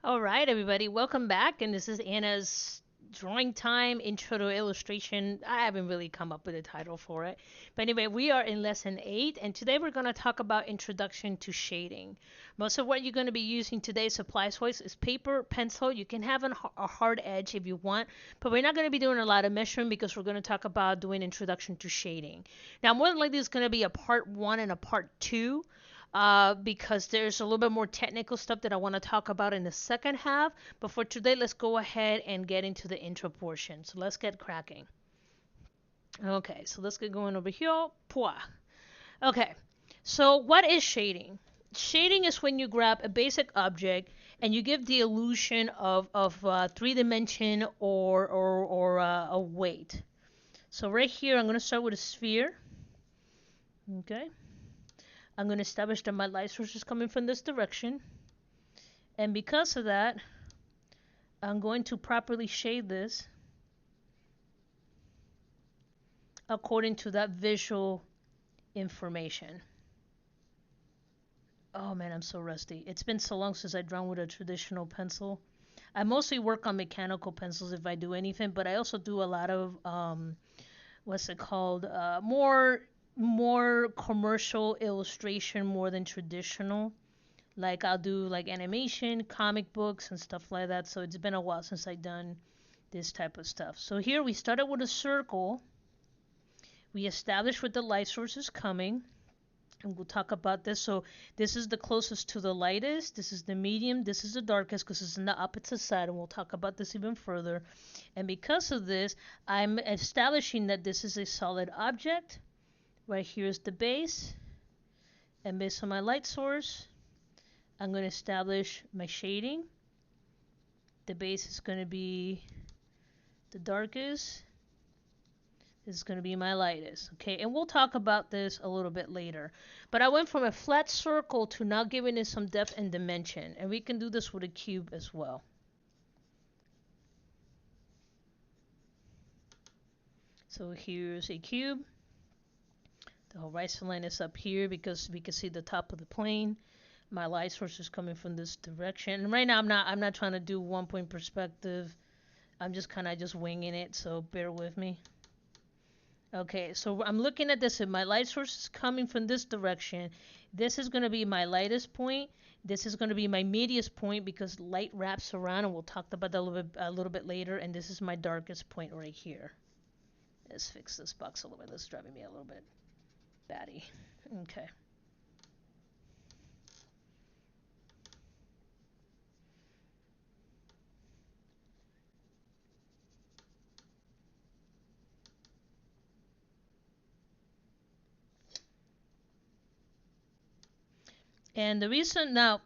All right, everybody, welcome back. And this is Anna's drawing time intro to illustration. I haven't really come up with a title for it. But anyway, we are in lesson 8, and today we're going to talk about introduction to shading. Most of what you're going to be using today, supplies wise, is paper, pencil. You can have a hard edge if you want, but we're not going to be doing a lot of measuring because we're going to talk about doing introduction to shading. Now, more than likely, it's going to be a part 1 and a part 2, because there's a little bit more technical stuff that I want to talk about in the second half. But for today, let's go ahead and get into the intro portion. So let's get cracking. Okay, so let's get going over here. Pwa. Okay, so what is shading? Shading is when you grab a basic object and you give the illusion of three dimension or a weight. So right here, I'm going to start with a sphere. Okay. I'm going to establish that my light source is coming from this direction. And because of that, I'm going to properly shade this according to that visual information. Oh man, I'm so rusty. It's been so long since I drawn with a traditional pencil. I mostly work on mechanical pencils if I do anything, but I also do a lot of what's it called? More commercial illustration more than traditional. Like I'll do like animation, comic books, and stuff like that. So it's been a while since I've done this type of stuff. So here we started with a circle. We established where the light source is coming. And we'll talk about this. So this is the closest to the lightest. This is the medium. This is the darkest because it's in the opposite side. And we'll talk about this even further. And because of this, I'm establishing that this is a solid object. Right here is the base. And based on my light source, I'm going to establish my shading. The base is going to be the darkest. This is going to be my lightest. Okay, and we'll talk about this a little bit later. But I went from a flat circle to now giving it some depth and dimension. And we can do this with a cube as well. So here's a cube. The horizon line is up here because we can see the top of the plane. My light source is coming from this direction. And right now I'm not trying to do 1 point perspective. I'm just kind of just winging it, so bear with me. Okay, so I'm looking at this, and my light source is coming from this direction. This is going to be my lightest point. This is going to be my medius point because light wraps around, and we'll talk about that a little bit later. And this is my darkest point right here. Let's fix this box a little bit. That's driving me a little bit batty. Okay. And the reason now,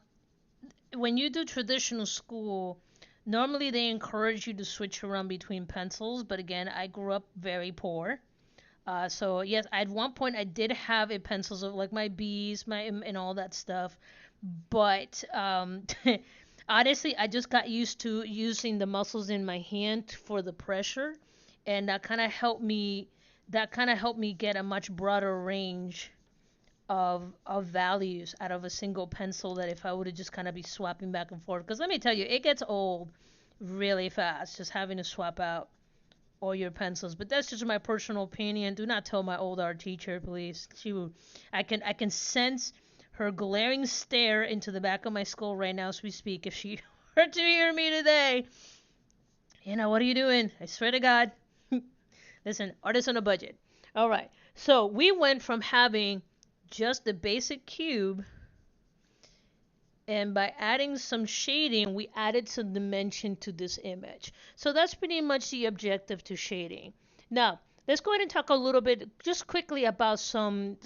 when you do traditional school, normally they encourage you to switch around between pencils. But again, I grew up very poor. So yes, at one point I did have a pencils of like my B's, my and all that stuff. But honestly, I just got used to using the muscles in my hand for the pressure, and that kind of helped me. That kind of helped me get a much broader range of values out of a single pencil that if I would have just kind of be swapping back and forth. Because let me tell you, it gets old really fast just having to swap out all your pencils. But that's just my personal opinion. Do not tell my old art teacher, please. I can sense her glaring stare into the back of my skull right now as we speak. If she were to hear me today, what are you doing? I swear to God. Listen, artists on a budget. All right. So we went from having just the basic cube, and by adding some shading, we added some dimension to this image. So that's pretty much the objective to shading. Now, let's go ahead and talk a little bit, just quickly, about some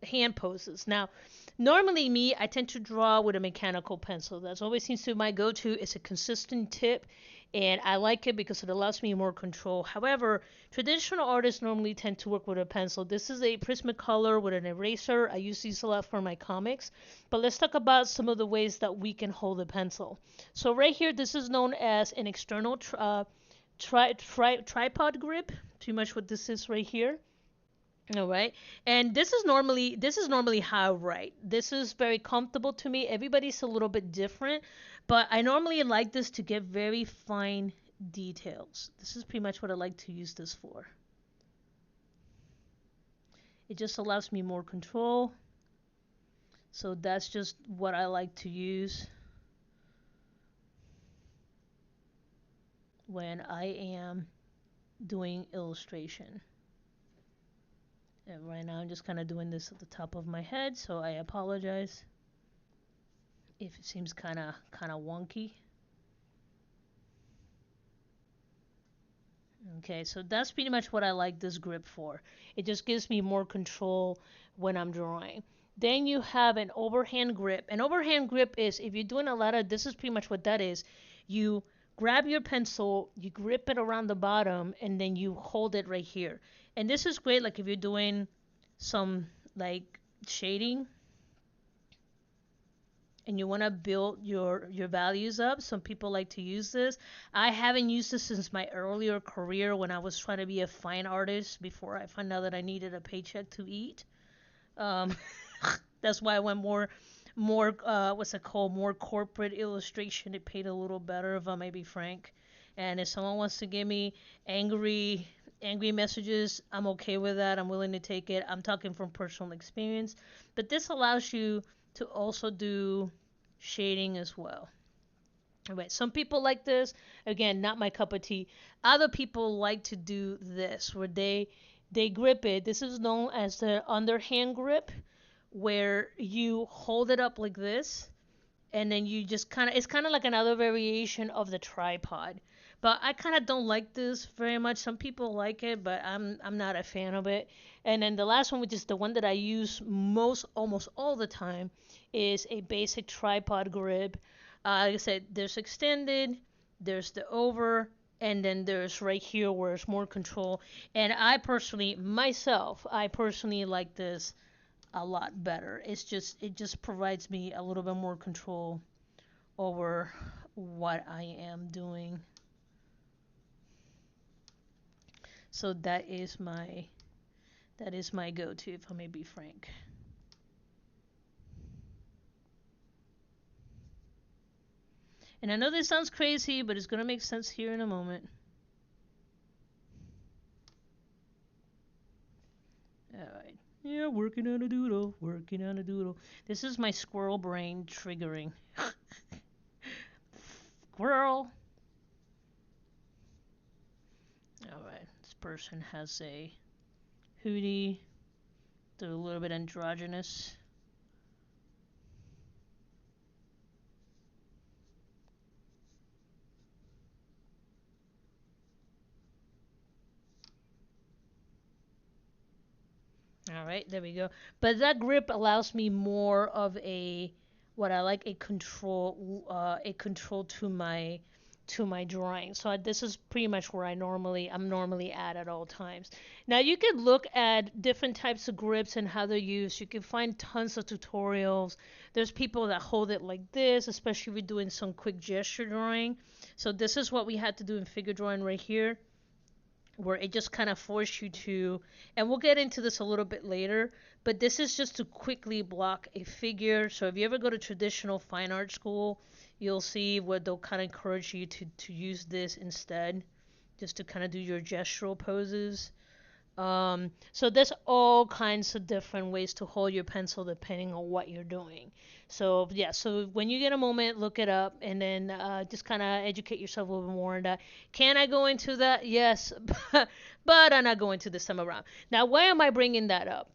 hand poses. Now, normally I tend to draw with a mechanical pencil. That's always seems to be my go-to. It's a consistent tip, and I like it because it allows me more control. However, traditional artists normally tend to work with a pencil. This is a Prismacolor with an eraser. I use these a lot for my comics. But let's talk about some of the ways that we can hold a pencil. So right here, this is known as an external tripod grip. Pretty much what this is right here. All right. And this is normally how I write. This is very comfortable to me. Everybody's a little bit different, but I normally like this to get very fine details. This is pretty much what I like to use this for. It just allows me more control. So that's just what I like to use when I am doing illustration. And right now I'm just kind of doing this at the top of my head, so I apologize if it seems kind of wonky. Okay, so that's pretty much what I like this grip for. It just gives me more control when I'm drawing. Then you have an overhand grip. An overhand grip is, if you're doing a lot of, this is pretty much what that is. You grab your pencil, you grip it around the bottom, and then you hold it right here. And this is great, like if you're doing some like shading and you want to build your values up. Some people like to use this. I haven't used this since my earlier career when I was trying to be a fine artist before I found out that I needed a paycheck to eat. Um, that's why I went more what's it called, more corporate illustration. It paid a little better, if I may be frank. And if someone wants to give me angry messages, I'm okay with that. I'm willing to take it. I'm talking from personal experience. But this allows you to also do shading as well. Alright, some people like this. Again, not my cup of tea. Other people like to do this where they grip it. This is known as the underhand grip, where you hold it up like this and then you just kind of, it's kind of like another variation of the tripod. But I kind of don't like this very much. Some people like it, but I'm not a fan of it. And then the last one, which is the one that I use most almost all the time, is a basic tripod grip. Like I said, there's extended, there's the over, and then there's right here where it's more control. And I personally like this a lot better. It just provides me a little bit more control over what I am doing. So that is my go-to, if I may be frank. And I know this sounds crazy, but it's gonna make sense here in a moment. Alright. Yeah, working on a doodle, working on a doodle. This is my squirrel brain triggering. Squirrel! Alright, this person has a hoodie. They're a little bit androgynous. All right, there we go. But that grip allows me more of a what I like a control to my drawing. So this is pretty much where I'm normally at all times. Now you could look at different types of grips and how they're used. You can find tons of tutorials. There's people that hold it like this, especially if you're doing some quick gesture drawing. So this is what we had to do in figure drawing right here, where it just kind of forced you to, and we'll get into this a little bit later, but this is just to quickly block a figure. So if you ever go to traditional fine art school, you'll see where they'll kind of encourage you to use this instead, just to kind of do your gestural poses. So there's all kinds of different ways to hold your pencil depending on what you're doing. So yeah, so when you get a moment, look it up and then just kind of educate yourself a little bit more on that. Can I go into that? Yes, but I'm not going to this time around. Now, why am I bringing that up?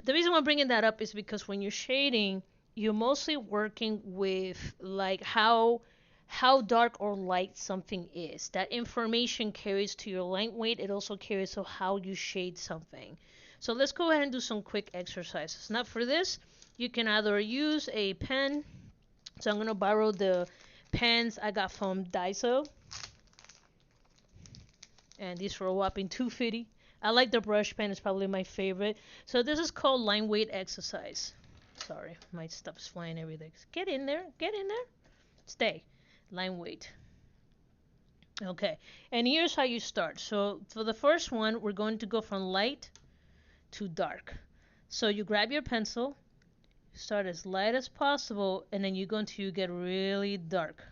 The reason why I'm bringing that up is because when you're shading, you're mostly working with like how dark or light something is. That information carries to your light weight. It also carries to how you shade something. So let's go ahead and do some quick exercises. Now for this, you can either use a pen. So I'm going to borrow the pens I got from Daiso. And these are a whopping $2.50. I like the brush pen. It's probably my favorite. So this is called line weight exercise. Sorry, my stuff's flying everything. Get in there. Get in there. Stay. Line weight. Okay, and here's how you start. So for the first one, we're going to go from light to dark. So you grab your pencil, start as light as possible, and then you're going to get really dark.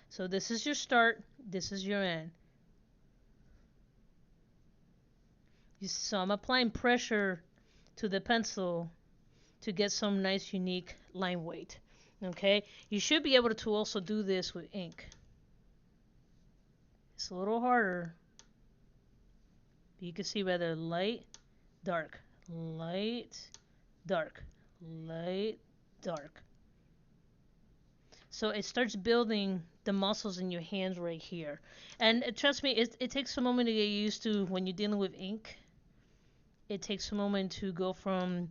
So this is your start, this is your end. So I'm applying pressure to the pencil to get some nice unique line weight. Okay, you should be able to also do this with ink. It's a little harder, but you can see rather light, dark, light, dark, light, dark. So it starts building the muscles in your hands right here. And trust me, it takes a moment to get used to when you're dealing with ink. It takes a moment to go from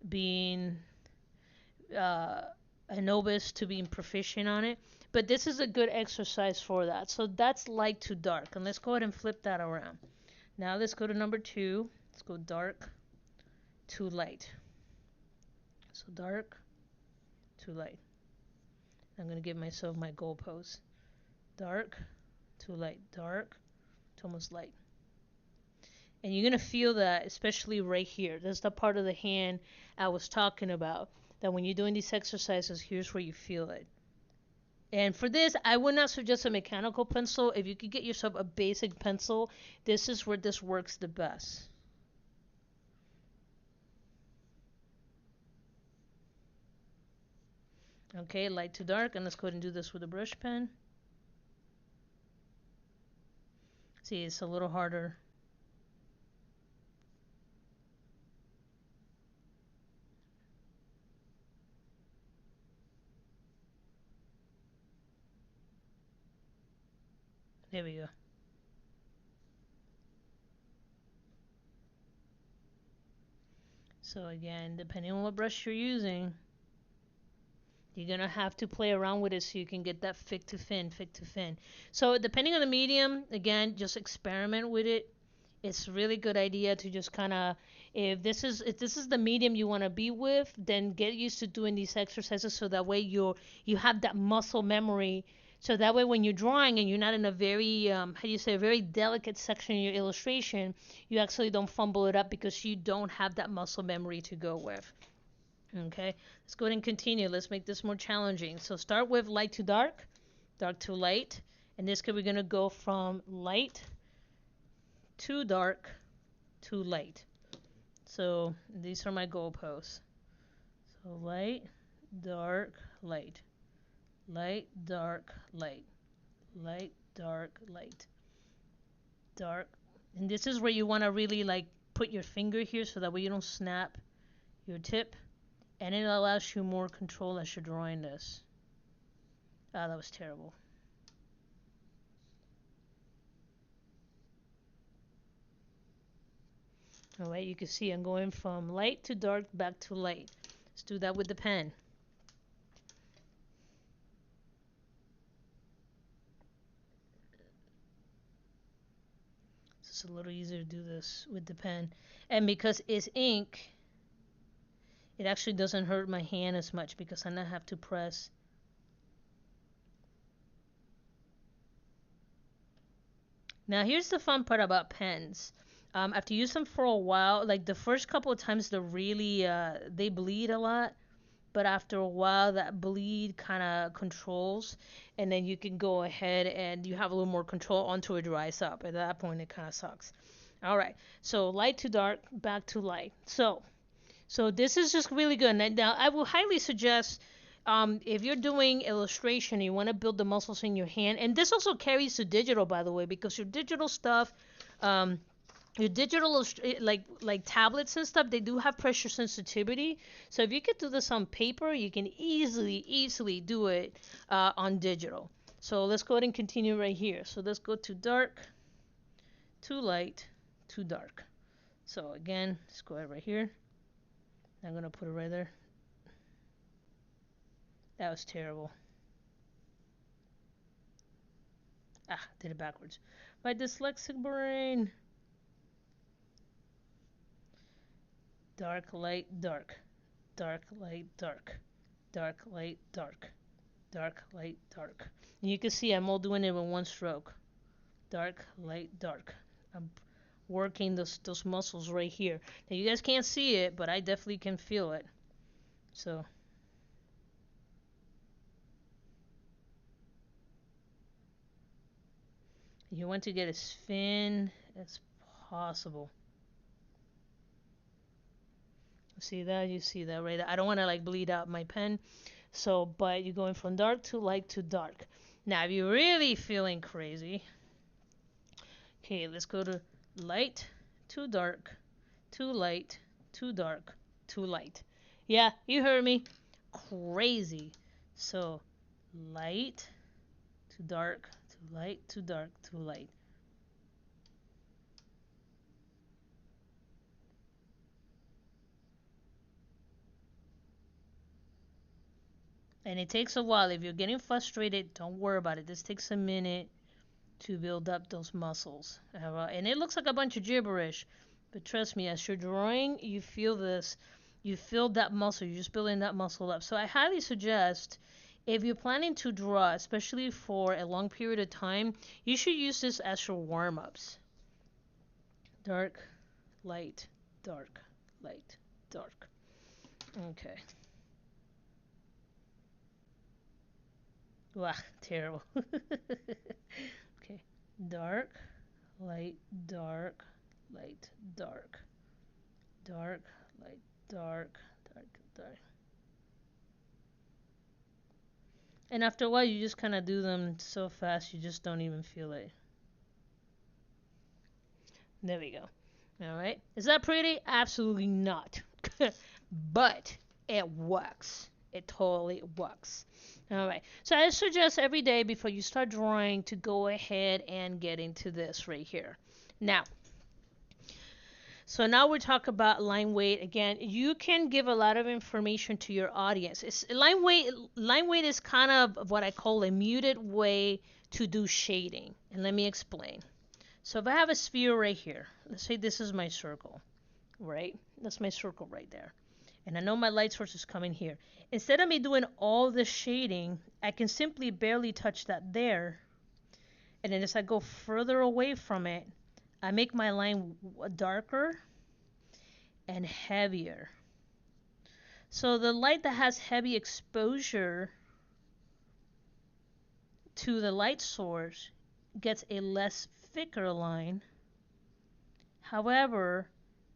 being uh, a novice to being proficient on it. But this is a good exercise for that. So that's light to dark. And let's go ahead and flip that around. Now let's go to number 2. Let's go dark to light. So dark to light. I'm going to give myself my goalpost. Dark to light. Dark to almost light. And you're going to feel that, especially right here. That's the part of the hand I was talking about. That when you're doing these exercises, here's where you feel it. And for this, I would not suggest a mechanical pencil. If you could get yourself a basic pencil, this is where this works the best. Okay, light to dark, and let's go ahead and do this with a brush pen. See, it's a little harder. There we go. So again, depending on what brush you're using, you're going to have to play around with it so you can get that thick to thin, thick to thin. So depending on the medium, again, just experiment with it. It's a really good idea to just kind of, if this is the medium you want to be with, then get used to doing these exercises so that way you have that muscle memory. So that way when you're drawing and you're not in a very how do you say, a very delicate section in your illustration, you actually don't fumble it up because you don't have that muscle memory to go with. Okay, let's go ahead and continue. Let's make this more challenging. So start with light to dark, dark to light. In this case, we're going to go from light to dark to light. So these are my goalposts. So light, dark, light. Light, dark, light. Light, dark, light. Dark. And this is where you want to really like put your finger here so that way you don't snap your tip. And it allows you more control as you're drawing this. Ah, that was terrible. Alright, you can see I'm going from light to dark back to light. Let's do that with the pen. It's a little easier to do this with the pen. And because it's ink, it actually doesn't hurt my hand as much because I don't have to press. Now here's the fun part about pens. After you use them for a while, like the first couple of times they're really, they bleed a lot. But after a while that bleed kind of controls, and then you can go ahead and you have a little more control until it dries up. At that point it kind of sucks. All right, so light to dark, back to light. So this is just really good. Now, I will highly suggest if you're doing illustration, you want to build the muscles in your hand. And this also carries to digital, by the way, because your digital stuff, your digital like tablets and stuff, they do have pressure sensitivity. So if you could do this on paper, you can easily do it on digital. So let's go ahead and continue right here. So let's go to dark, to light, to dark. So again, let's go ahead right here. I'm gonna put it right there. That was terrible. Ah, did it backwards. My dyslexic brain. Dark, light, dark. Dark, light, dark. Dark, light, dark. Dark, light, dark. And you can see I'm all doing it with one stroke. Dark, light, dark. I'm working those muscles right here. Now you guys can't see it, but I definitely can feel it. So you want to get as thin as possible. See that? You see that right there? I don't want to like bleed out my pen. So, but you're going from dark to light to dark. Now, if you're really feeling crazy, okay, let's go to light to dark to light to dark to light. Yeah, you heard me. Crazy. So, light to dark to light to dark to light. And it takes a while. If you're getting frustrated, don't worry about it. This takes a minute to build up those muscles. And it looks like a bunch of gibberish, but trust me, as you're drawing, you feel this. You feel that muscle. You're just building that muscle up. So I highly suggest if you're planning to draw, especially for a long period of time, you should use this as your warm ups. Dark, light, dark, light, dark. Okay. Wow, terrible. Okay. Dark, light, dark, light, dark, dark, light, dark, dark, dark. And after a while, you just kind of do them so fast, you just don't even feel it. There we go. All right. Is that pretty? Absolutely not. But it works. It totally works. All right. So I suggest every day before you start drawing to go ahead and get into this right here. Now, so now we talk about line weight again. You can give a lot of information to your audience. Line weight. Line weight is kind of what I call a muted way to do shading. And let me explain. So if I have a sphere right here, let's say this is my circle, right? That's my circle right there. And I know my light source is coming here. Instead of me doing all the shading, I can simply barely touch that there. And then as I go further away from it, I make my line darker and heavier. So the light that has heavy exposure to the light source gets a less thicker line. However,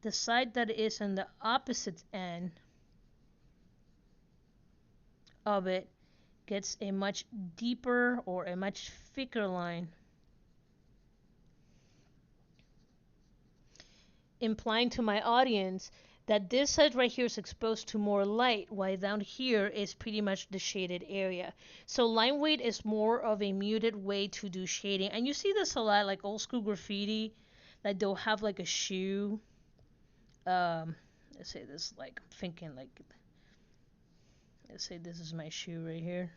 the side that is on the opposite end of it gets a much deeper or a much thicker line, implying to my audience that this side right here is exposed to more light, while down here is pretty much the shaded area. So line weight is more of a muted way to do shading. And you see this a lot, like old school graffiti, that they'll have like a shoe. Let's say this, like, I'm thinking like, let's say this is my shoe right here.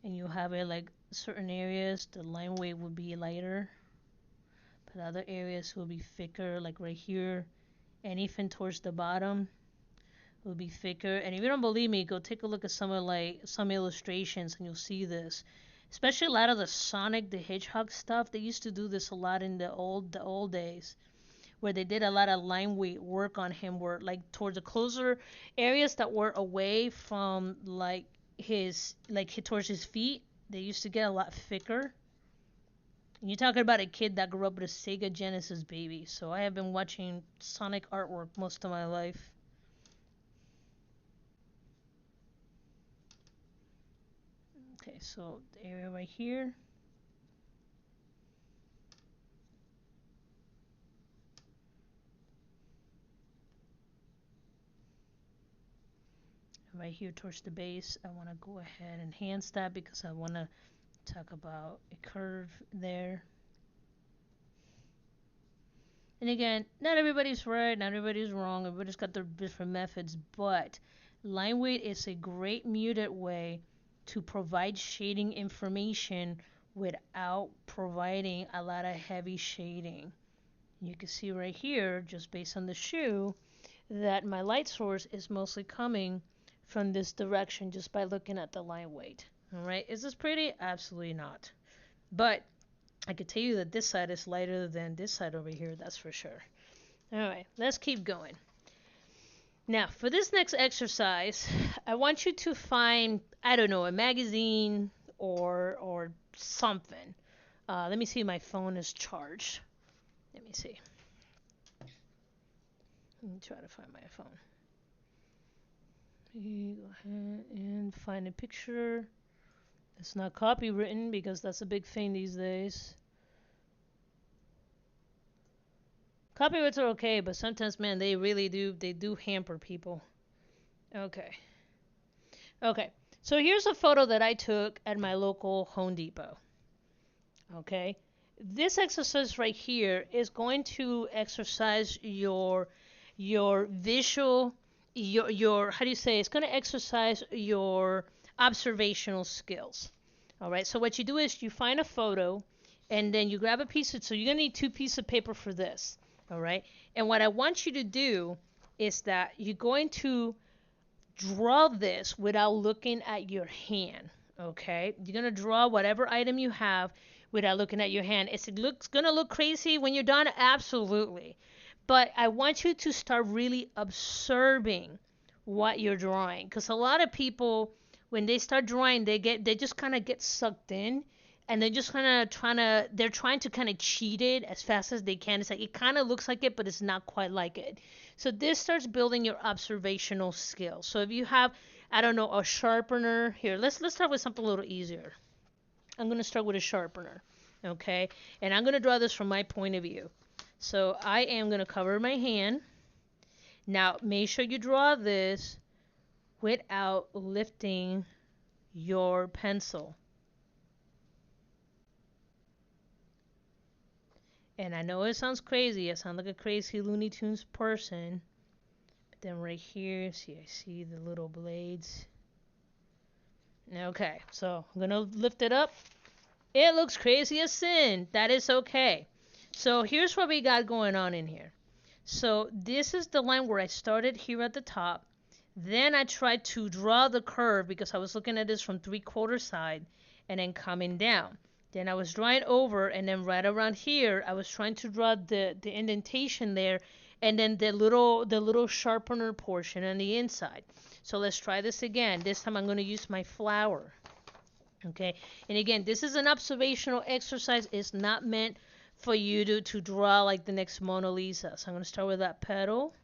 And you have it like certain areas, the line weight will be lighter, but other areas will be thicker, like right here, and even towards the bottom will be thicker. And if you don't believe me, go take a look at some illustrations and you'll see this. Especially a lot of the Sonic the Hedgehog stuff. They used to do this a lot in the old days, where they did a lot of line weight work on him, where like towards the closer areas that were away from towards his feet, they used to get a lot thicker. And you're talking about a kid that grew up with a Sega Genesis baby, so I have been watching Sonic artwork most of my life. Okay, so the area right here. Right here towards the base, I want to go ahead and enhance that because I want to talk about a curve there. And again, not everybody's right, not everybody's wrong, everybody's got their different methods, but line weight is a great muted way to provide shading information without providing a lot of heavy shading. You can see right here, just based on the shoe, that my light source is mostly coming from this direction just by looking at the line weight. All right, is this pretty? Absolutely not. But I could tell you that this side is lighter than this side over here, that's for sure. All right, let's keep going. Now, for this next exercise, I want you to find, I don't know, a magazine or something. Let me see, my phone is charged. Let me see. Let me try to find my phone. Go ahead and find a picture. It's not copywritten because that's a big thing these days. Copyrights are okay, but sometimes, man, they really do hamper people. Okay. Okay. So here's a photo that I took at my local Home Depot. Okay. This exercise right here is going to exercise your visual your how do you say, it's going to exercise your observational skills. All right. So what you do is you find a photo and then you grab a piece of, so you're going to need two pieces of paper for this. All right. And what I want you to do is that you're going to draw this without looking at your hand. Okay. You're going to draw whatever item you have without looking at your hand. Is it looks going to look crazy when you're done? Absolutely. But I want you to start really observing what you're drawing, because a lot of people, when they start drawing, they just kind of get sucked in, and they're just kind of they're trying to kind of cheat it as fast as they can. It's like it kind of looks like it, but it's not quite like it. So this starts building your observational skills. So if you have, I don't know, a sharpener here, let's start with something a little easier. I'm going to start with a sharpener, okay? And I'm going to draw this from my point of view. So I am going to cover my hand. Now, make sure you draw this without lifting your pencil. And I know it sounds crazy. I sound like a crazy Looney Tunes person. But then right here, see, I see the little blades. Okay, so I'm going to lift it up. It looks crazy as sin. That is okay. So here's what we got going on in here. So this is the line where I started here at the top. Then I tried to draw the curve because I was looking at this from 3/4 side and then coming down. Then I was drawing over, and then right around here I was trying to draw the indentation there, and then the little sharpener portion on the inside. So let's try this again. This time I'm going to use my flower. Okay, and again, this is an observational exercise. It's not meant for you to draw like the next Mona Lisa. So I'm going to start with that petal.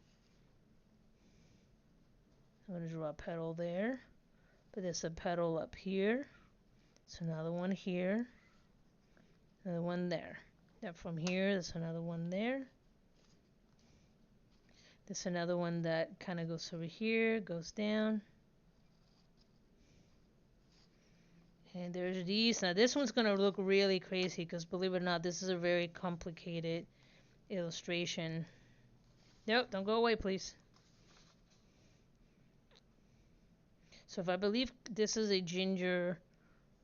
I'm going to draw a petal there. But there's a petal up here. There's another one here. Another one there. Then from here, there's another one there. There's another one that kind of goes over here, goes down. And there's these. Now this one's going to look really crazy because, believe it or not, this is a very complicated illustration. Nope, don't go away, please. So if I believe this is a ginger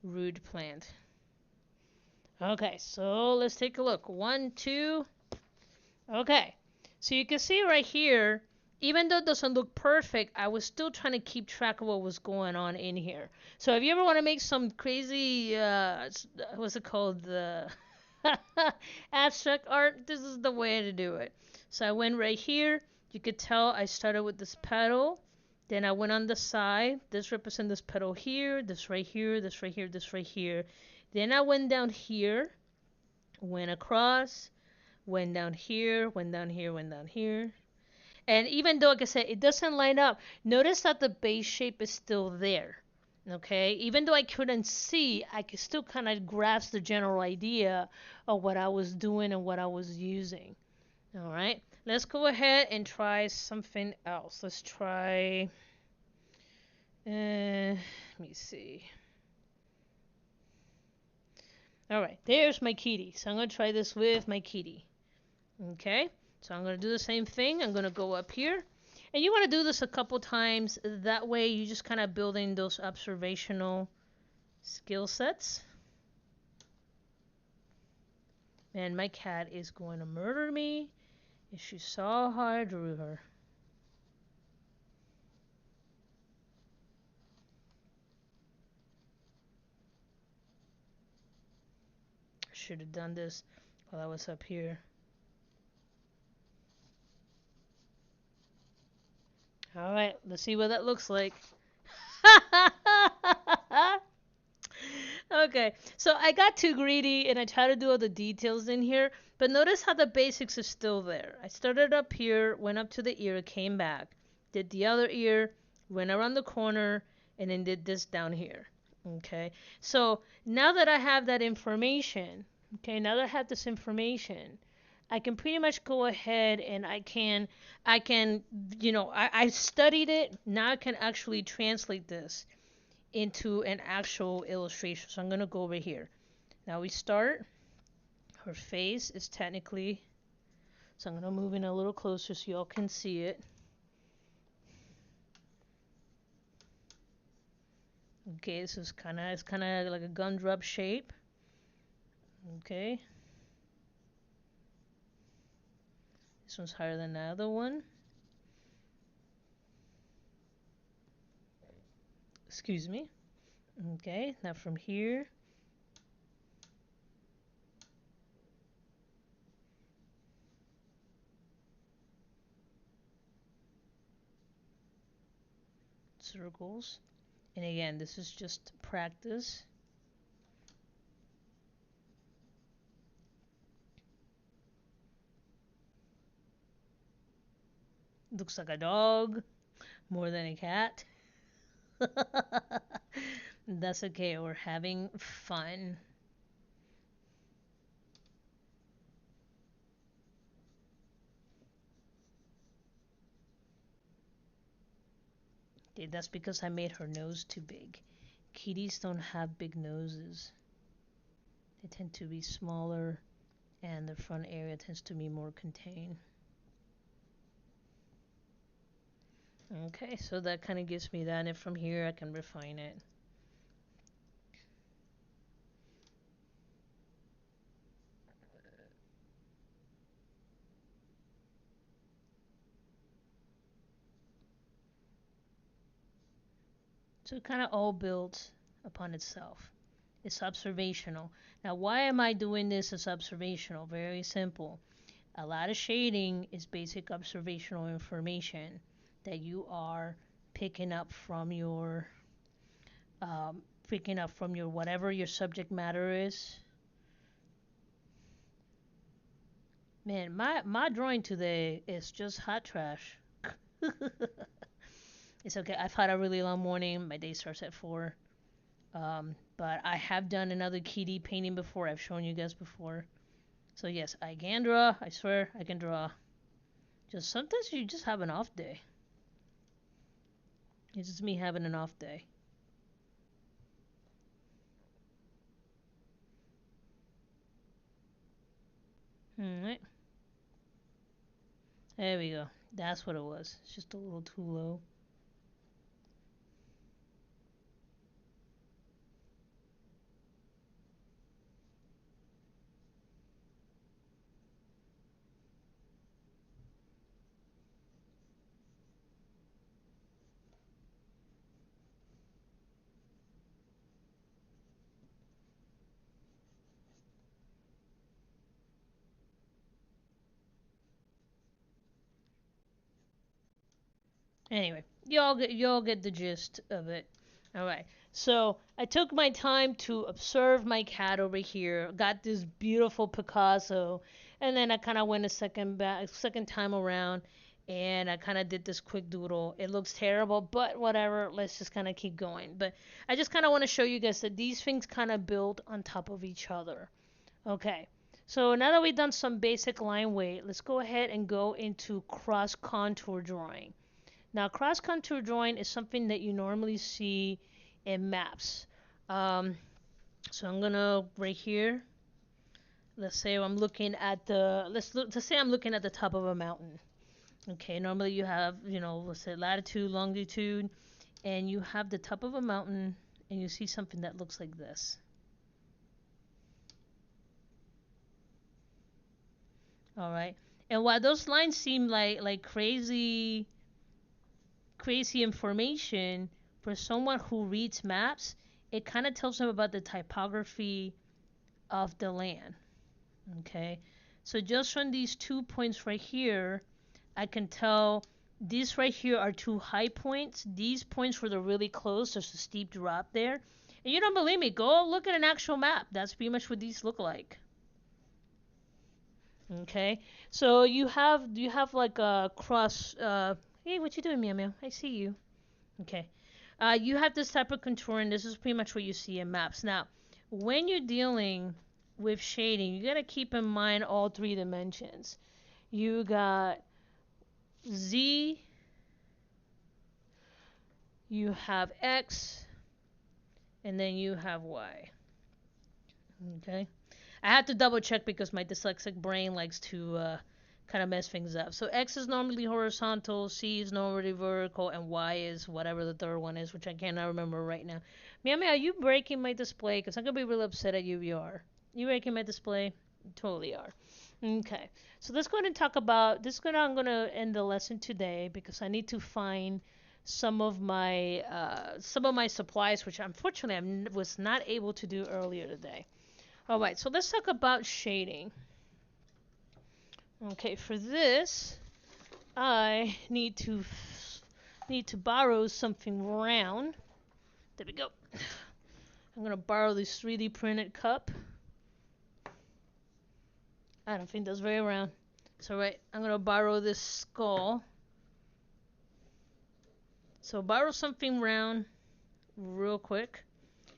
root plant. Okay, so let's take a look. 1, 2. Okay, so you can see right here, even though it doesn't look perfect, I was still trying to keep track of what was going on in here. So if you ever want to make some crazy, what's it called, the abstract art, this is the way to do it. So I went right here. You could tell I started with this petal. Then I went on the side. This represents this petal here, this right here, this right here, this right here. Then I went down here, went across, went down here, went down here, went down here. And even though, like I said, it doesn't line up, notice that the base shape is still there. Okay, even though I couldn't see, I could still kind of grasp the general idea of what I was doing and what I was using. All right, let's go ahead and try something else. Let's try, let me see. All right, there's my kitty. So I'm going to try this with my kitty. Okay, so I'm going to do the same thing. I'm going to go up here. And you want to do this a couple times. That way you just kind of building those observational skill sets. And my cat is going to murder me if she saw how I drew her. should have done this while I was up here. All right, let's see what that looks like. Okay, so I got too greedy and I tried to do all the details in here, but notice how the basics are still there. I started up here, went up to the ear, came back, did the other ear, went around the corner, and then did this down here. Okay, so now that I have that information, okay, now that I have this information, I can pretty much go ahead and I can, I studied it. Now I can actually translate this into an actual illustration. So I'm going to go over here. Now we start. Her face is technically, so I'm going to move in a little closer so y'all can see it. Okay, this is it's kind of like a gumdrop shape. Okay. This one's higher than the other one. Excuse me. Okay, now from here. Circles. And again, this is just practice. Looks like a dog more than a cat. That's okay, we're having fun. Okay, that's because I made her nose too big. Kitties don't have big noses. They tend to be smaller and the front area tends to be more contained. Okay, so that kind of gives me that, and from here I can refine it. So it kind of all builds upon itself. It's observational. Now, why am I doing this as observational? Very simple. A lot of shading is basic observational information that you are picking up from your whatever your subject matter is. Man, my drawing today is just hot trash. It's okay. I've had a really long morning. My day starts at 4. But I have done another kitty painting before. I've shown you guys before. So yes, I can draw. I swear I can draw. Just sometimes you just have an off day. It's just me having an off day. Alright. There we go. That's what it was. It's just a little too low. Anyway, y'all get the gist of it. All right. So I took my time to observe my cat over here. Got this beautiful Picasso, and then I kind of went second time around, and I kind of did this quick doodle. It looks terrible, but whatever. Let's just kind of keep going. But I just kind of want to show you guys that these things kind of build on top of each other. Okay. So now that we've done some basic line weight, let's go ahead and go into cross contour drawing. Now, cross contour drawing is something that you normally see in maps. So I'm gonna right here. Let's say I'm looking at let's say I'm looking at the top of a mountain. Okay, normally you have let's say latitude, longitude, and you have the top of a mountain, and you see something that looks like this. All right, and while those lines seem like crazy information, for someone who reads maps, it kind of tells them about the typography of the land. Okay, so just from these 2 points right here, I can tell these right here are two high points. These points where they're really close, there's a steep drop there. And you don't believe me, go look at an actual map. That's pretty much what these look like. Okay, so you have like a cross. Hey, what you doing, meow meow? I see you. Okay, you have this type of contour, and this is pretty much what you see in maps. Now, when you're dealing with shading, you gotta keep in mind all three dimensions. You got Z, you have X, and then you have Y. Okay, I had to double check because my dyslexic brain likes to kind of mess things up. So X is normally horizontal, C is normally vertical, and Y is whatever the third one is, which I cannot remember right now. Miami, are you breaking my display? Because I'm going to be real upset at you if you are. You breaking my display? You totally are. Okay, so let's go ahead and talk about this. I'm going to end the lesson today because I need to find some of my supplies, which unfortunately I was not able to do earlier today. All right, so let's talk about shading. Okay, for this, I need to borrow something round. There we go. I'm gonna borrow this 3D printed cup. I don't think that's very round. So right, I'm gonna borrow this skull. So borrow something round real quick,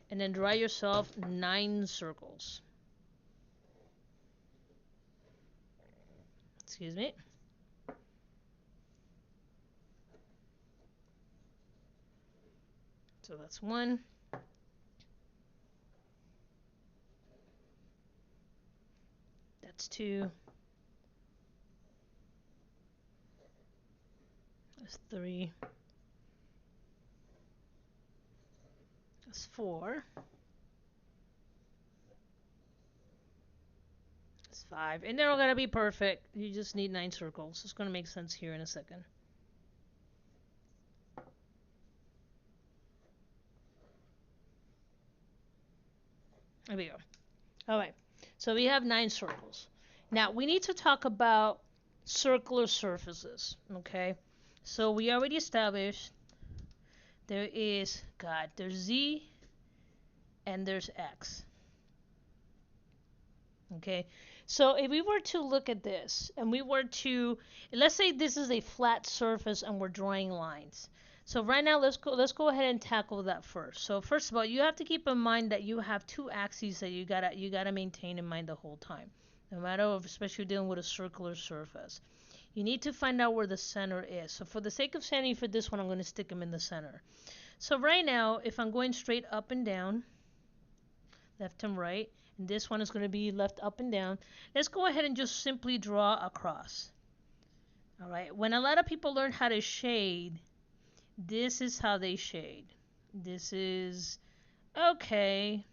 and then draw yourself 9 circles. Excuse me. So that's 1. That's 2. That's 3. That's 4. That's 5. And they're all gonna be perfect. You just need 9 circles. It's gonna make sense here in a second. There we go. Alright, so we have 9 circles. Now, we need to talk about circular surfaces, okay? So we already established there's Z and there's X. Okay, so if we were to look at this and we were to, let's say this is a flat surface and we're drawing lines. So right now, let's go ahead and tackle that first. So first of all, you have to keep in mind that you have 2 axes that you gotta maintain in mind the whole time, no matter if, especially dealing with a circular surface. You need to find out where the center is. So for the sake of sanity, for this one, I'm going to stick them in the center. So right now, if I'm going straight up and down, left and right, and this one is going to be left up and down, let's go ahead and just simply draw across. All right. When a lot of people learn how to shade, this is how they shade. This is okay,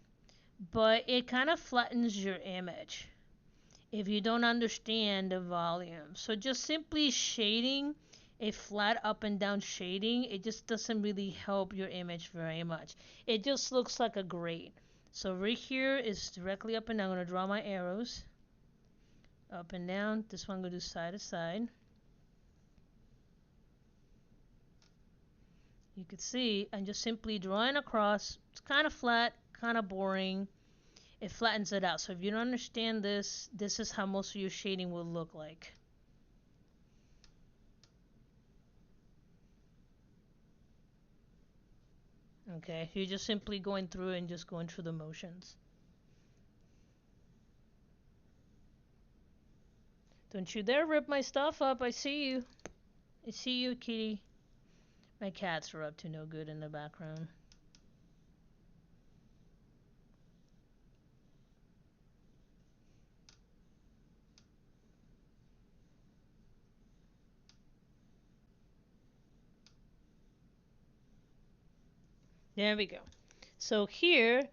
but it kind of flattens your image if you don't understand the volume. So just simply shading, a flat up and down shading, it just doesn't really help your image very much. It just looks like a grate. So right here is directly up and down. I'm going to draw my arrows. Up and down. This one I'm going to do side to side. You can see I'm just simply drawing across. It's kind of flat, kind of boring. It flattens it out. So if you don't understand this, this is how most of your shading will look like. Okay, you're just simply going through and just going through the motions. Don't you dare rip my stuff up. I see you. I see you, kitty. My cats are up to no good in the background. There we go. So here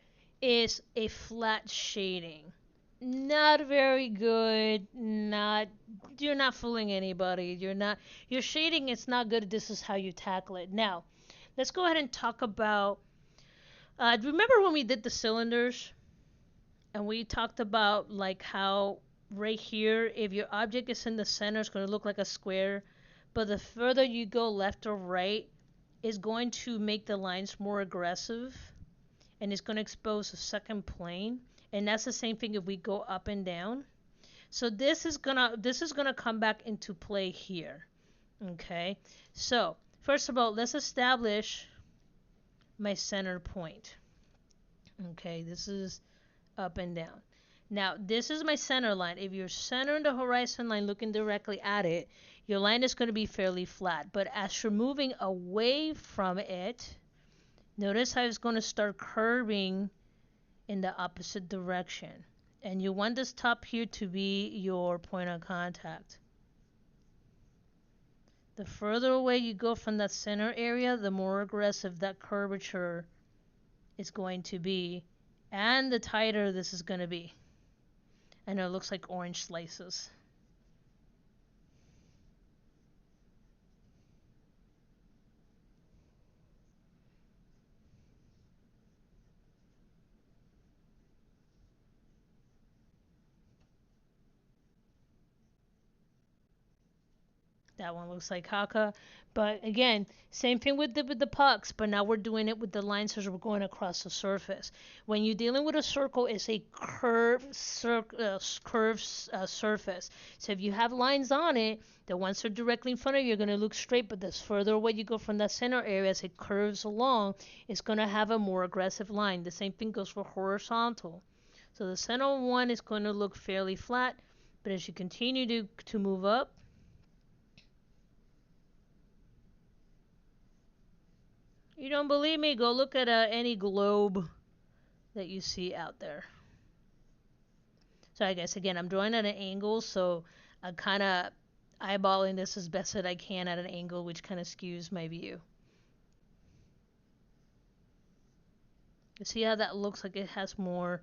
is a flat shading. Not very good. You're not fooling anybody. Your shading is not good. This is how you tackle it. Now, let's go ahead and talk about remember when we did the cylinders And we talked about like how right here, if your object is in the center, it's going to look like a square. But the further you go left or right, is going to make the lines more aggressive, and it's going to expose a second plane. And that's the same thing if we go up and down. So this is gonna come back into play here. Okay. So first of all, let's establish my center point. Okay, this is up and down. Now, this is my center line. If you're centering the horizon line looking directly at it, your line is going to be fairly flat. But as you're moving away from it, notice how it's going to start curving in the opposite direction. And you want this top here to be your point of contact. The further away you go from that center area, the more aggressive that curvature is going to be, and the tighter this is going to be. I know it looks like orange slices. That one looks like caca. But again, same thing with the pucks, but now we're doing it with the lines as we're going across the surface. When you're dealing with a circle, it's a curved surface. So if you have lines on it, the ones that are directly in front of you are going to look straight, but the further away you go from that center area as it curves along, it's going to have a more aggressive line. The same thing goes for horizontal. So the center one is going to look fairly flat, but as you continue to move up, you don't believe me? Go look at any globe that you see out there. So I guess again, I'm drawing at an angle, so I'm kind of eyeballing this as best that I can at an angle, which kind of skews my view. You see how that looks like it has more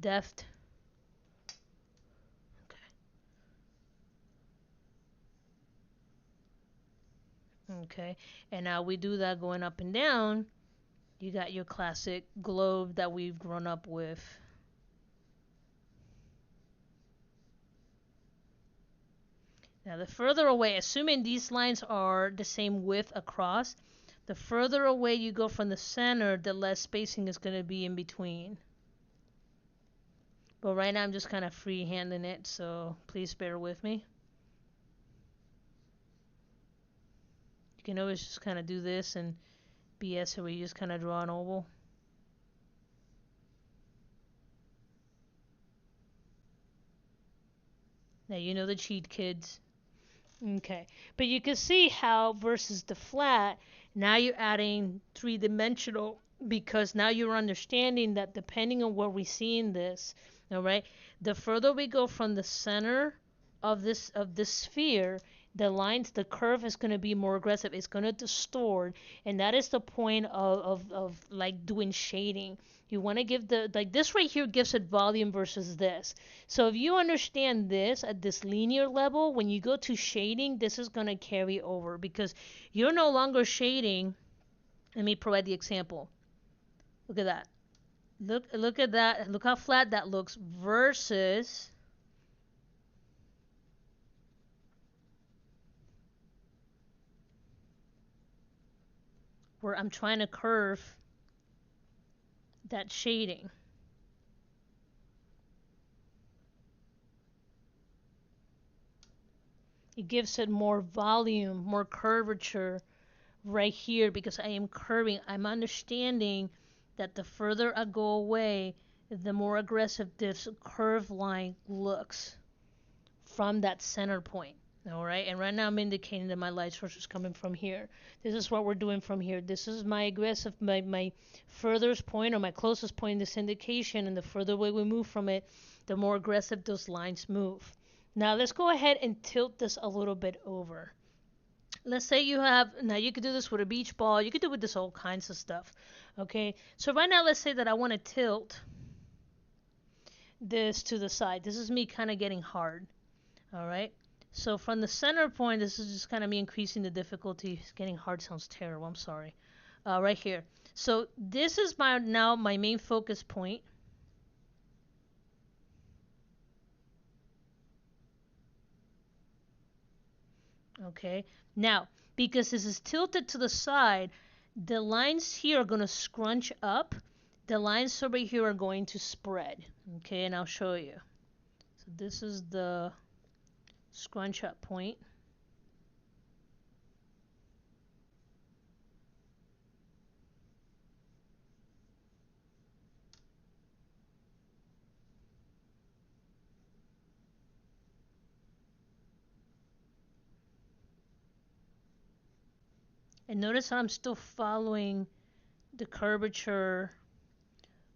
depth? Okay. Okay. And now we do that going up and down. You got your classic globe that we've grown up with. Now the further away, assuming these lines are the same width across, the further away you go from the center, the less spacing is going to be in between. But right now I'm just kind of freehanding it, so please bear with me. You can always just kind of do this and BS it where you just kind of draw an oval. Now you know the cheat, kids. Okay, but you can see how versus the flat, now you're adding three-dimensional, because now you're understanding that depending on where we see in this, all right, the further we go from the center of this sphere, the curve is going to be more aggressive. It's going to distort, and that is the point of like doing shading. You want to give like this right here gives it volume versus this. So if you understand this at this linear level, when you go to shading, this is going to carry over because you're no longer shading. Let me provide the example. Look at that. Look at that. Look how flat that looks versus where I'm trying to curve that shading. It gives it more volume, more curvature right here because I am curving. I'm understanding that the further I go away, the more aggressive this curved line looks from that center point. All right, and right now I'm indicating that my light source is coming from here. This is what we're doing from here. This is my aggressive, my furthest point or my closest point in this indication, and the further away we move from it, the more aggressive those lines move. Now let's go ahead and tilt this a little bit over. Let's say you have, now you could do this with a beach ball, you could do with this all kinds of stuff. Okay, so right now let's say that I want to tilt this to the side. This is me kind of getting hard. All right. So from the center point, this is just kind of me increasing the difficulty. Getting hard sounds terrible. I'm sorry. Right here. So this is now my main focus point. Okay. Now, because this is tilted to the side, the lines here are going to scrunch up. The lines over here are going to spread. Okay, and I'll show you. So this is the scrunch up point. And notice how I'm still following the curvature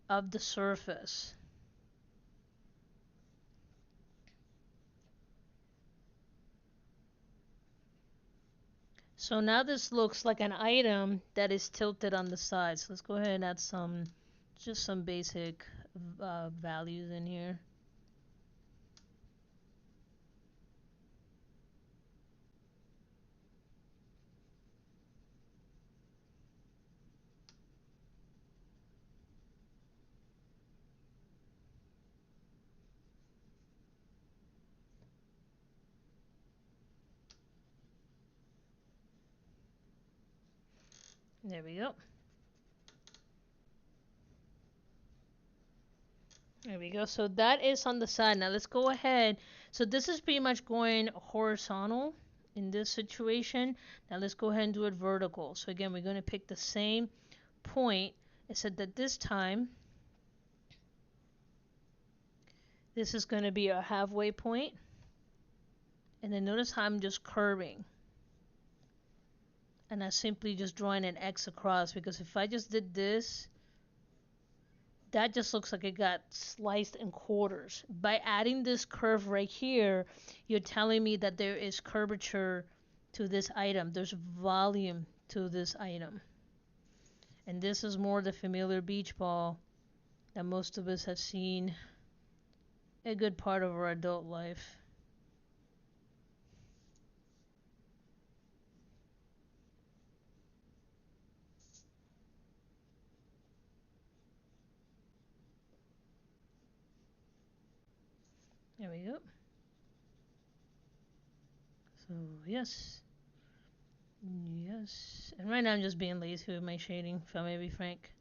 of the surface. So now this looks like an item that is tilted on the side. So let's go ahead and add just some basic values in here. There we go. There we go. So that is on the side. Now let's go ahead. So this is pretty much going horizontal in this situation. Now let's go ahead and do it vertical. So again, we're going to pick the same point, except that this time, this is going to be a halfway point. And then notice how I'm just curving. And I'm simply just drawing an X across, because if I just did this, that just looks like it got sliced in quarters. By adding this curve right here, you're telling me that there is curvature to this item. There's volume to this item. And this is more the familiar beach ball that most of us have seen a good part of our adult life. There we go. So, yes. Yes. And right now I'm just being lazy with my shading, if I may be frank.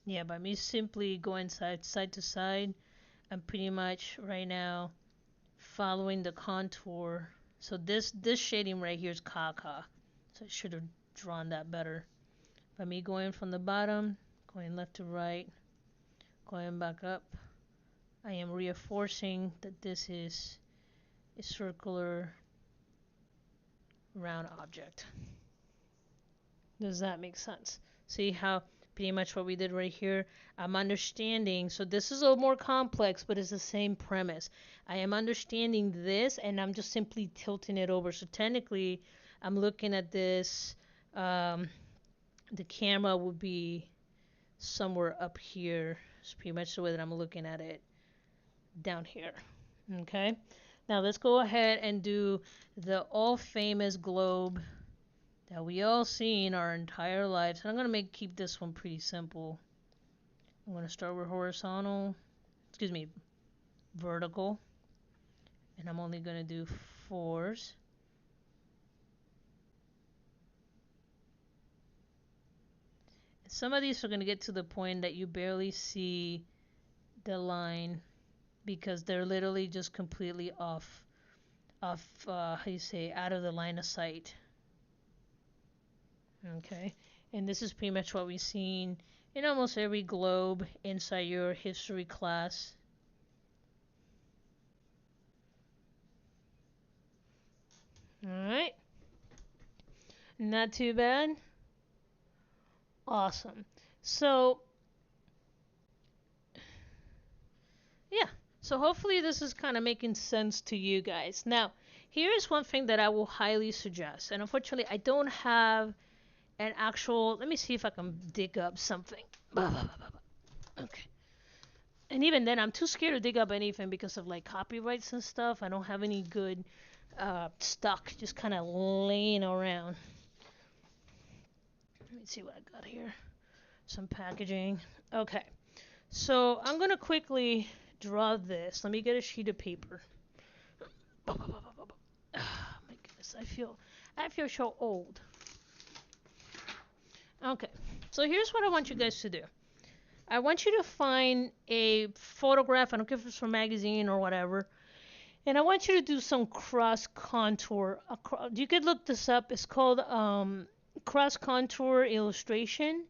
Yeah, by me simply going side to side, I'm pretty much right now following the contour. So this shading right here is Kaka. So I should have drawn that better. By me going from the bottom, going left to right, going back up, I am reinforcing that this is a circular round object. Does that make sense? See how pretty much what we did right here? I'm understanding. So this is a little more complex, but it's the same premise. I am understanding this, and I'm just simply tilting it over. So technically, I'm looking at this. The camera would be somewhere up here. It's pretty much the way that I'm looking at it down here. Okay. Now let's go ahead and do the all famous globe that we all seen our entire lives. And I'm gonna keep this one pretty simple. I'm gonna start with horizontal, excuse me, vertical, and I'm only gonna do 4s. Some of these are gonna get to the point that you barely see the line because they're literally just completely off, how you say, out of the line of sight. Okay, and this is pretty much what we've seen in almost every globe inside your history class. Alright, not too bad. Awesome. So, yeah, so hopefully this is kind of making sense to you guys. Now, here is one thing that I will highly suggest, and unfortunately, I don't have an actual. Let me see if I can dig up something. Okay. And even then, I'm too scared to dig up anything because of like copyrights and stuff. I don't have any good stock just kind of laying around. Let me see what I got here. Some packaging. Okay. So I'm gonna quickly draw this. Let me get a sheet of paper. Oh my goodness, I feel so old. Okay, so here's what I want you guys to do. I want you to find a photograph. I don't care if it's from a magazine or whatever. And I want you to do some cross contour. You could look this up. It's called cross contour illustration,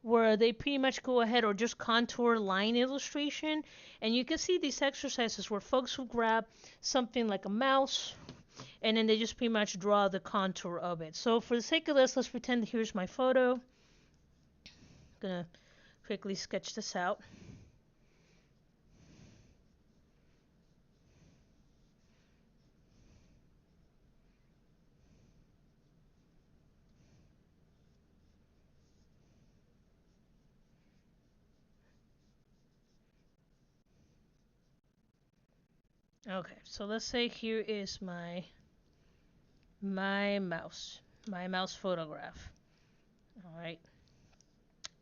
where they pretty much go ahead or just contour line illustration. And you can see these exercises where folks will grab something like a mouse and then they just pretty much draw the contour of it. So for the sake of this, let's pretend here's my photo. I'm gonna quickly sketch this out. Okay, so let's say here is my mouse photograph. All right.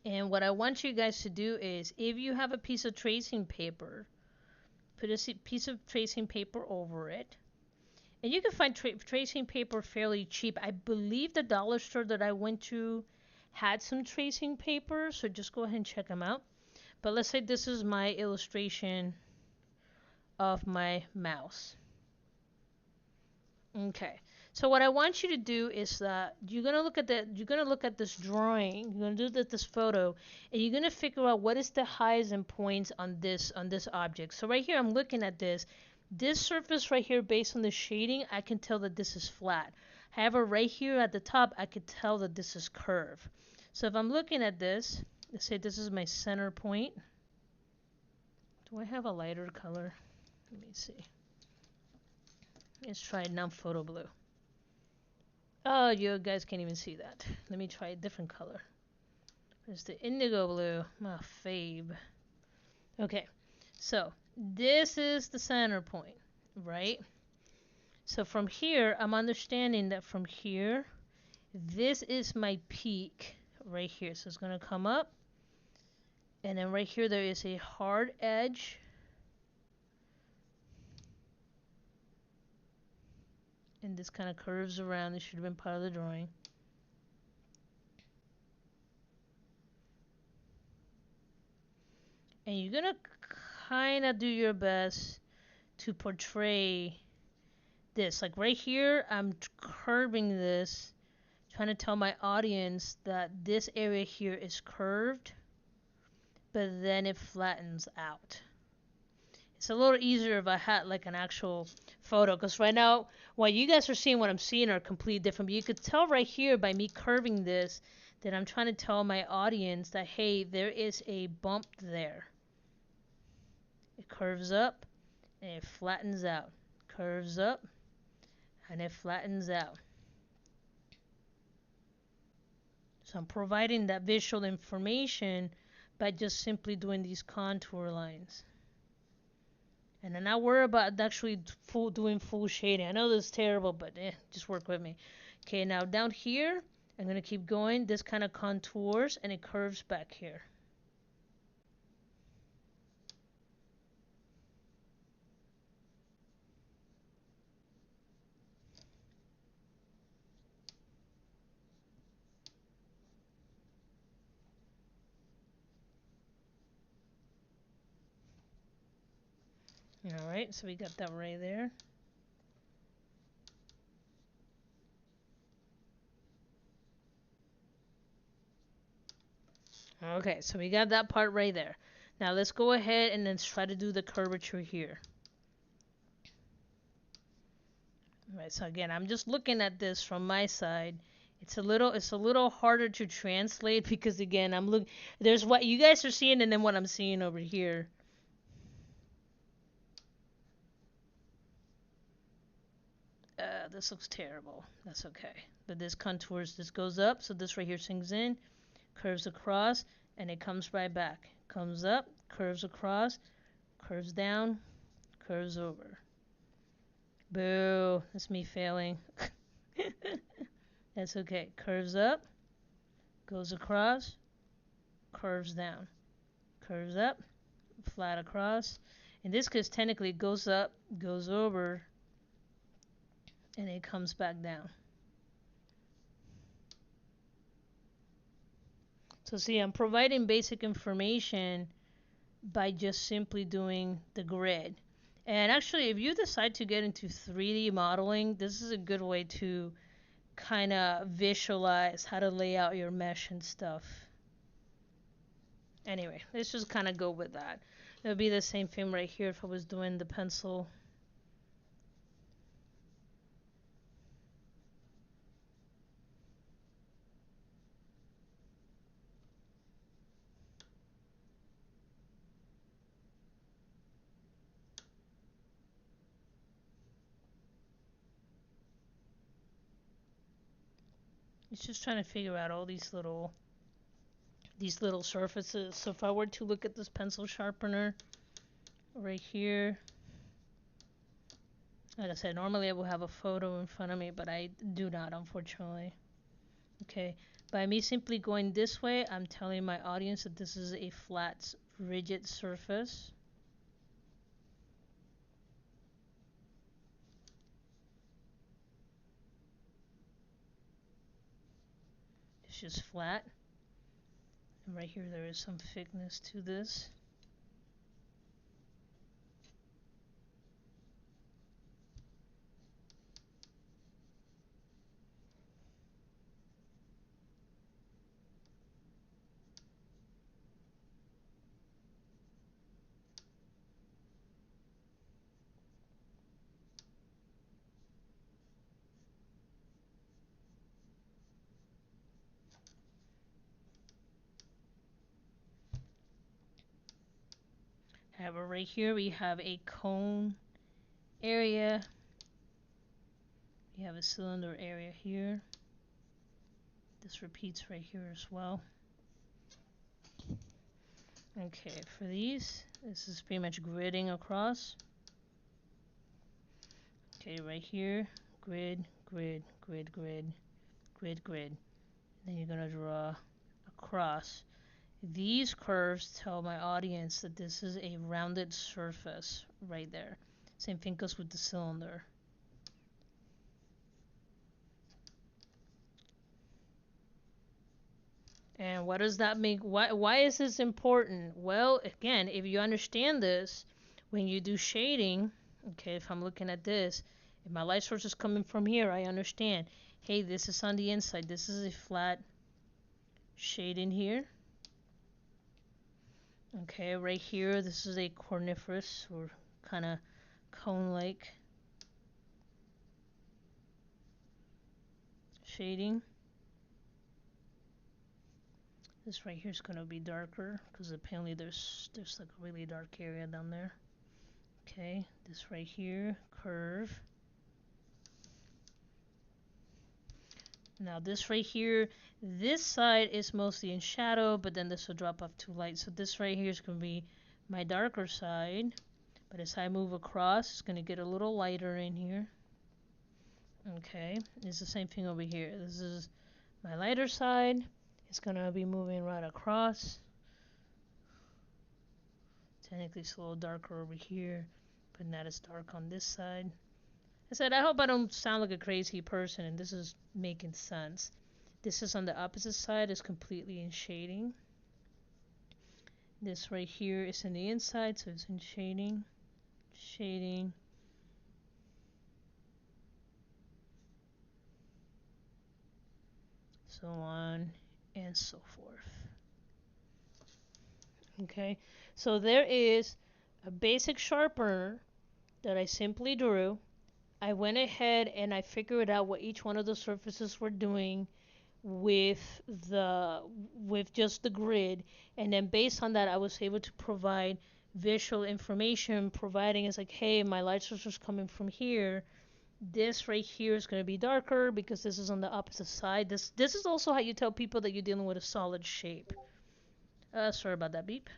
And what I want you guys to do is, if you have a piece of tracing paper, put a piece of tracing paper over it. And you can find tracing paper fairly cheap. I believe the dollar store that I went to had some tracing paper, so just go ahead and check them out. But let's say this is my illustration of my mouse. Okay. So what I want you to do is that you're gonna look at this drawing, you're gonna do this photo, and you're gonna figure out what is the highs and points on this object. So right here I'm looking at this. This surface right here, based on the shading, I can tell that this is flat. However, right here at the top, I could tell that this is curved. So if I'm looking at this, let's say this is my center point. Do I have a lighter color? Let me see. Let's try non-photo blue. Oh, you guys can't even see that. Let me try a different color. There's the indigo blue, my fave. Okay, so this is the center point, right? So from here, I'm understanding that from here, this is my peak right here. So it's going to come up, and then right here there is a hard edge. And this kind of curves around. This should have been part of the drawing. And you're going to kind of do your best to portray this. Like right here, I'm curving this, trying to tell my audience that this area here is curved, but then it flattens out. It's a little easier if I had like an actual photo, because right now what you guys are seeing, what I'm seeing are completely different. But you could tell right here by me curving this that I'm trying to tell my audience that, hey, there is a bump there. It curves up and it flattens out. Curves up and it flattens out. So I'm providing that visual information by just simply doing these contour lines. And then I worry about actually doing full shading. I know this is terrible, but just work with me. Okay, now down here, I'm going to keep going. This kind of contours and it curves back here. Alright, so we got that right there. Okay, so we got that part right there. Now let's go ahead and then try to do the curvature here. Alright, so again, I'm just looking at this from my side. It's a little harder to translate because again, there's what you guys are seeing and then what I'm seeing over here. This looks terrible. That's okay. But this contours, this goes up, so this right here sinks in, curves across, and it comes right back. Comes up, curves across, Curves down, curves over. Boo, that's me failing. That's okay. Curves up, goes across, curves down. Curves up, flat across. In this case, technically it goes up, goes over, and it comes back down. So see, I'm providing basic information by just simply doing the grid. And actually, if you decide to get into 3D modeling, this is a good way to kind of visualize how to lay out your mesh and stuff. Anyway, let's just kind of go with that. It would be the same thing right here if I was doing the pencil. It's just trying to figure out all these little surfaces. So if I were to look at this pencil sharpener right here, like I said, normally I will have a photo in front of me, but I do not, unfortunately. Okay, by me simply going this way, I'm telling my audience that this is a flat, rigid surface. It's just flat. And right here there is some thickness to this. However, right here we have a cone area. We have a cylinder area here. This repeats right here as well. Okay, for these, this is pretty much gridding across. Okay, right here, grid, grid, grid, grid, grid, grid. Then you're gonna draw across. These curves tell my audience that this is a rounded surface right there. Same thing goes with the cylinder. And what does that mean? Why is this important? Well, again, if you understand this, when you do shading, okay, if I'm looking at this, if my light source is coming from here, I understand. Hey, this is on the inside. This is a flat shade in here. Okay, right here, this is a corniferous or kind of cone-like shading. This right here is going to be darker because apparently there's like a really dark area down there. Okay, this right here, curve. Now this right here, this side is mostly in shadow, but then this will drop off to light. So this right here is going to be my darker side. But as I move across, it's going to get a little lighter in here. Okay, it's the same thing over here. This is my lighter side. It's going to be moving right across. Technically it's a little darker over here, but not as dark on this side. I said, I hope I don't sound like a crazy person and this is making sense. This is on the opposite side, is completely in shading. This right here is in the inside, so it's in shading, shading. So on and so forth. Okay, so there is a basic sharpener that I simply drew. I went ahead and I figured out what each one of the surfaces were doing with just the grid, and then based on that I was able to provide visual information, providing it's like, hey, my light source is coming from here. This right here is going to be darker because this is on the opposite side. This is also how you tell people that you're dealing with a solid shape. Sorry about that beep.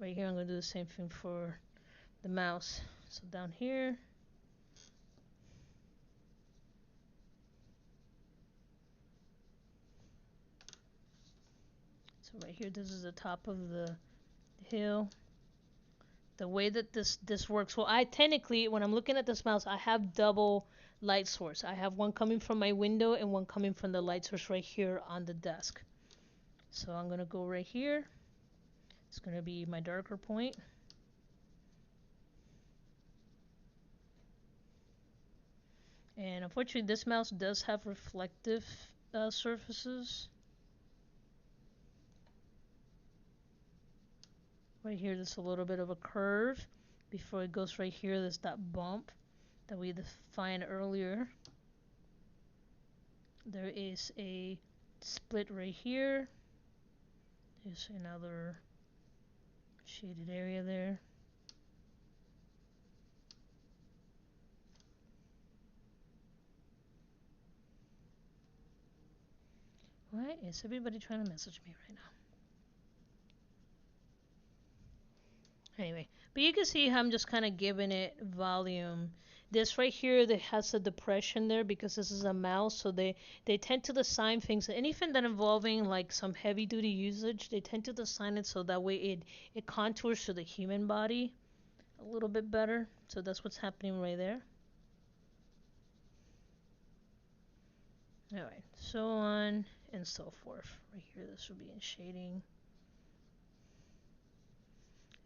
Right here, I'm going to do the same thing for the mouse. So down here. So right here, this is the top of the hill. The way that this works, well, I technically, when I'm looking at this mouse, I have double light source. I have one coming from my window and one coming from the light source right here on the desk. So I'm going to go right here. It's going to be my darker point. And unfortunately, this mouse does have reflective surfaces. Right here, there's a little bit of a curve. Before it goes right here, there's that bump that we defined earlier. There is a split right here. There's another shaded area there. Why is everybody trying to message me right now? Anyway, but you can see how I'm just kind of giving it volume. This right here that has a depression there because this is a mouse, so they tend to design things. Anything that involving like some heavy duty usage, they tend to design it so that way it contours to the human body a little bit better. So that's what's happening right there. Alright, so on and so forth. Right here, this will be in shading.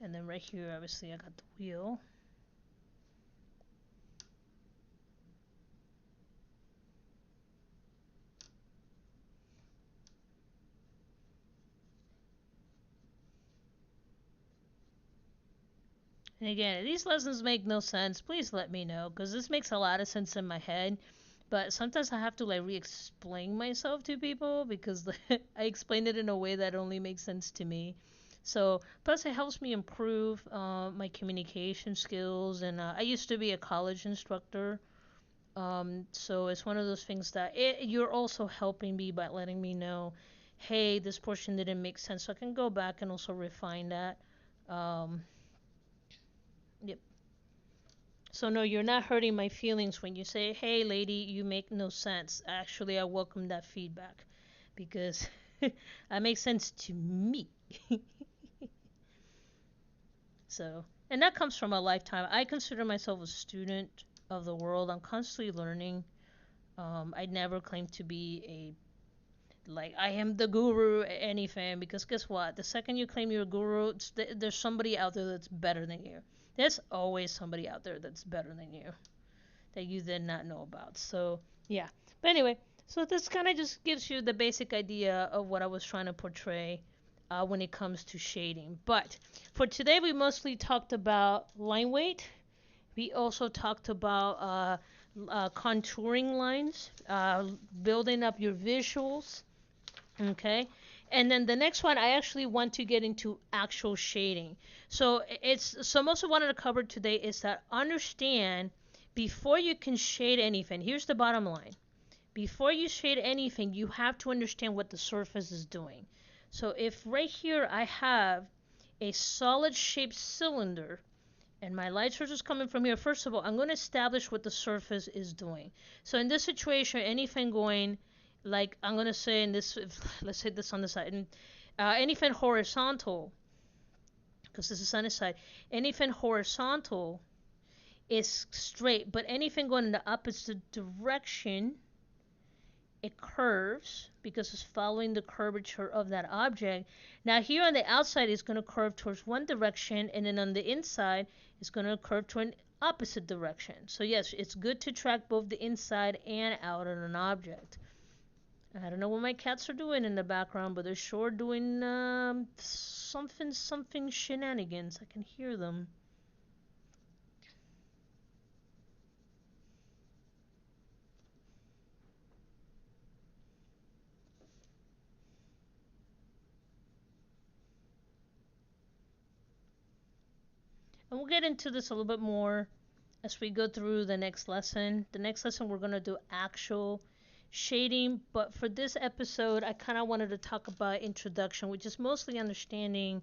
And then right here, obviously, I got the wheel. And again, these lessons make no sense. Please let me know, because this makes a lot of sense in my head. But sometimes I have to like re-explain myself to people because I explained it in a way that only makes sense to me. So plus it helps me improve my communication skills. And I used to be a college instructor. So it's one of those things that you're also helping me by letting me know, hey, this portion didn't make sense. So I can go back and also refine that. Um, yep. So no, you're not hurting my feelings when you say, hey, lady, you make no sense. Actually, I welcome that feedback because that makes sense to me. So, and that comes from a lifetime. I consider myself a student of the world. I'm constantly learning. I never claim to be like I am the guru anything because guess what? The second you claim you're a guru, there's somebody out there that's better than you. There's always somebody out there that's better than you that you did not know about. So yeah. But anyway, so this kind of just gives you the basic idea of what I was trying to portray when it comes to shading. But for today, we mostly talked about line weight. We also talked about contouring lines, building up your visuals. Okay. And then the next one, I actually want to get into actual shading. So most of what I wanted to cover today is that understand before you can shade anything. Here's the bottom line. Before you shade anything, you have to understand what the surface is doing. So if right here I have a solid shaped cylinder and my light source is coming from here, first of all, I'm going to establish what the surface is doing. So in this situation, anything going, like I'm going to say in this, let's say this on the side, and anything horizontal, because this is on the side, anything horizontal is straight, but anything going in the opposite direction, it curves because it's following the curvature of that object. Now here on the outside it's going to curve towards one direction, and then on the inside it's going to curve to an opposite direction. So yes, it's good to track both the inside and out of an object. I don't know what my cats are doing in the background, but they're sure doing something shenanigans. I can hear them. And we'll get into this a little bit more as we go through the next lesson. The next lesson we're going to do actual shading, but for this episode I kind of wanted to talk about introduction, which is mostly understanding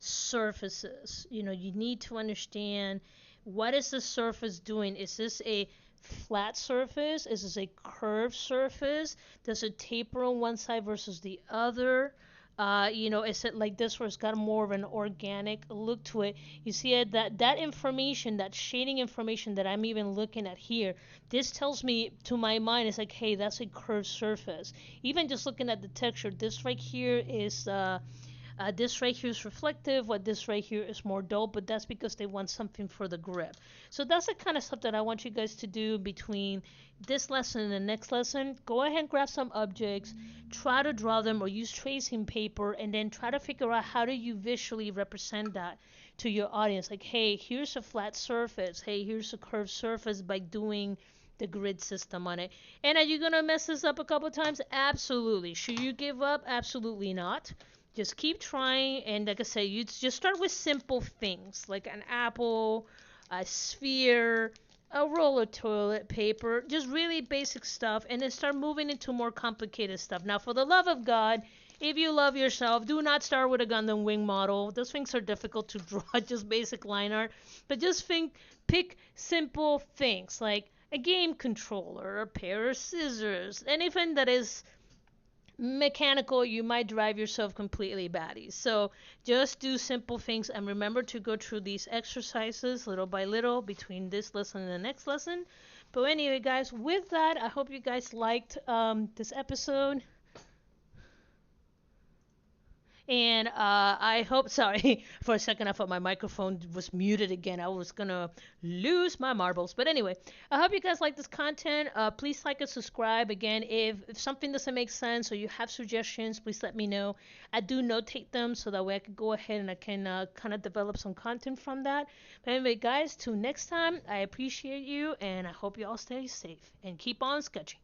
surfaces. You need to understand, what is the surface doing? Is this a flat surface? Is this a curved surface? Does it taper on one side versus the other? Is it like this where it's got more of an organic look to it? You see it, that information, that shading information that I'm even looking at here, this tells me, to my mind, it's like, hey, that's a curved surface. Even just looking at the texture, this right here is this right here is reflective, what this right here is more dull, but that's because they want something for the grip. So that's the kind of stuff that I want you guys to do between this lesson and the next lesson. Go ahead and grab some objects, try to draw them or use tracing paper, and then try to figure out how do you visually represent that to your audience. Like, hey, here's a flat surface. Hey, here's a curved surface, by doing the grid system on it. And are you going to mess this up a couple times? Absolutely. Should you give up? Absolutely not. Just keep trying, and like I say, you just start with simple things like an apple, a sphere, a roll of toilet paper, just really basic stuff, and then start moving into more complicated stuff. Now, for the love of God, if you love yourself, do not start with a Gundam Wing model. Those things are difficult to draw, just basic line art. But just pick simple things like a game controller, a pair of scissors, anything that is mechanical. You might drive yourself completely batty. So just do simple things, and remember to go through these exercises little by little between this lesson and the next lesson. But anyway, guys, with that, I hope you guys liked this episode. And I hope, sorry, for a second I thought my microphone was muted again. I was going to lose my marbles. But anyway, I hope you guys like this content. Please like and subscribe. Again, if something doesn't make sense or you have suggestions, please let me know. I do notate them so that way I can go ahead and I can kind of develop some content from that. But anyway, guys, till next time, I appreciate you and I hope you all stay safe and keep on sketching.